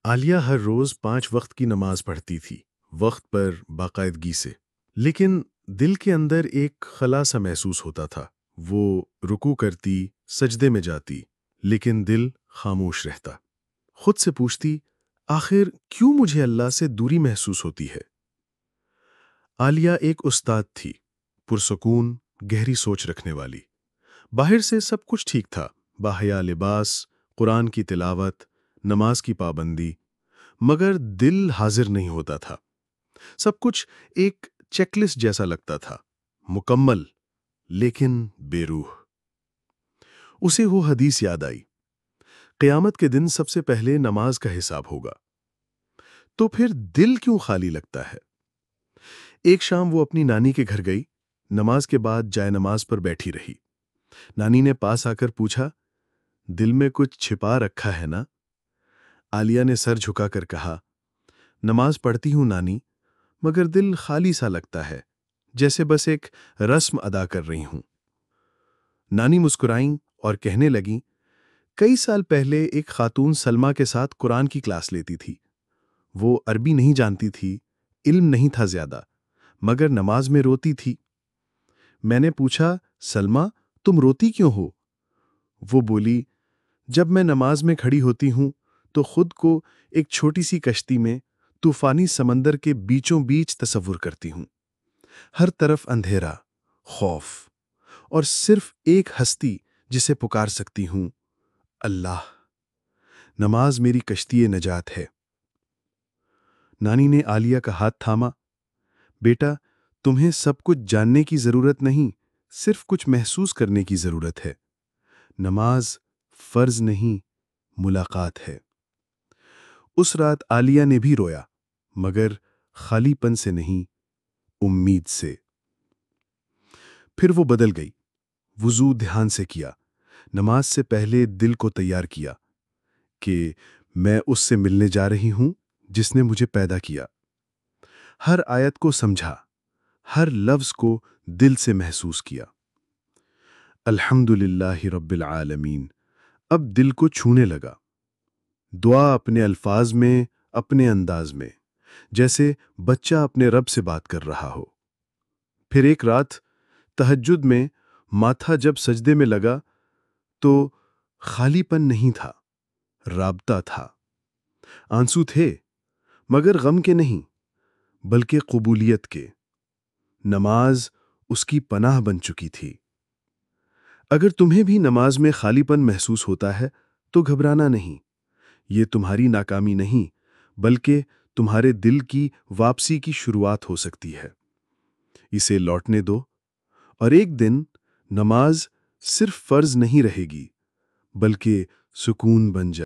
عالیہ ہر روز 5 وقت کی نماز پڑھتی تھی، وقت پر باقاعدگی سے۔ لیکن دل کے اندر ایک خلا سا محسوس ہوتا تھا۔ وہ رکوع کرتی، سجدے میں جاتی، لیکن دل خاموش رہتا۔ خود سے پوچھتی، آخر کیوں مجھے اللہ سے دوری محسوس ہوتی ہے؟ عالیہ ایک استاد تھی، پرسکون، گہری سوچ رکھنے والی۔ باہر سے سب کچھ ٹھیک تھا، باحیا لباس، قرآن کی تلاوت، نماز کی پابندی، مگر دل حاضر نہیں ہوتا تھا۔ سب کچھ ایک چیک لسٹ جیسا لگتا تھا، مکمل لیکن بے روح۔ اسے وہ حدیث یاد آئی، قیامت کے دن سب سے پہلے نماز کا حساب ہوگا۔ تو پھر دل کیوں خالی لگتا ہے؟ ایک شام وہ اپنی نانی کے گھر گئی، نماز کے بعد جائے نماز پر بیٹھی رہی۔ نانی نے پاس آ کر پوچھا، دل میں کچھ چھپا رکھا ہے نا؟ عالیہ نے سر جھکا کر کہا، نماز پڑھتی ہوں نانی، مگر دل خالی سا لگتا ہے، جیسے بس ایک رسم ادا کر رہی ہوں۔ نانی مسکرائیں اور کہنے لگیں، کئی سال پہلے ایک خاتون سلمہ کے ساتھ قرآن کی کلاس لیتی تھی۔ وہ عربی نہیں جانتی تھی، علم نہیں تھا زیادہ، مگر نماز میں روتی تھی۔ میں نے پوچھا، سلمہ تم روتی کیوں ہو؟ وہ بولی، جب میں نماز میں کھڑی ہوتی ہوں تو خود کو ایک چھوٹی سی کشتی میں طوفانی سمندر کے بیچوں بیچ تصور کرتی ہوں۔ ہر طرف اندھیرا، خوف، اور صرف ایک ہستی جسے پکار سکتی ہوں، اللہ۔ نماز میری کشتی نجات ہے۔ نانی نے عالیہ کا ہاتھ تھاما، بیٹا تمہیں سب کچھ جاننے کی ضرورت نہیں، صرف کچھ محسوس کرنے کی ضرورت ہے۔ نماز فرض نہیں، ملاقات ہے۔ اس رات عالیہ نے بھی رویا، مگر خالی پن سے نہیں، امید سے۔ پھر وہ بدل گئی، وضو دھیان سے کیا، نماز سے پہلے دل کو تیار کیا کہ میں اس سے ملنے جا رہی ہوں جس نے مجھے پیدا کیا۔ ہر آیت کو سمجھا، ہر لفظ کو دل سے محسوس کیا۔ الحمدللہ رب العالمین اب دل کو چھونے لگا۔ دعا اپنے الفاظ میں، اپنے انداز میں، جیسے بچہ اپنے رب سے بات کر رہا ہو۔ پھر ایک رات تہجد میں ماتھا جب سجدے میں لگا تو خالی پن نہیں تھا، رابطہ تھا۔ آنسو تھے، مگر غم کے نہیں، بلکہ قبولیت کے۔ نماز اس کی پناہ بن چکی تھی۔ اگر تمہیں بھی نماز میں خالی پن محسوس ہوتا ہے تو گھبرانا نہیں، یہ تمہاری ناکامی نہیں، بلکہ تمہارے دل کی واپسی کی شروعات ہو سکتی ہے۔ اسے لوٹنے دو، اور ایک دن نماز صرف فرض نہیں رہے گی، بلکہ سکون بن جائے۔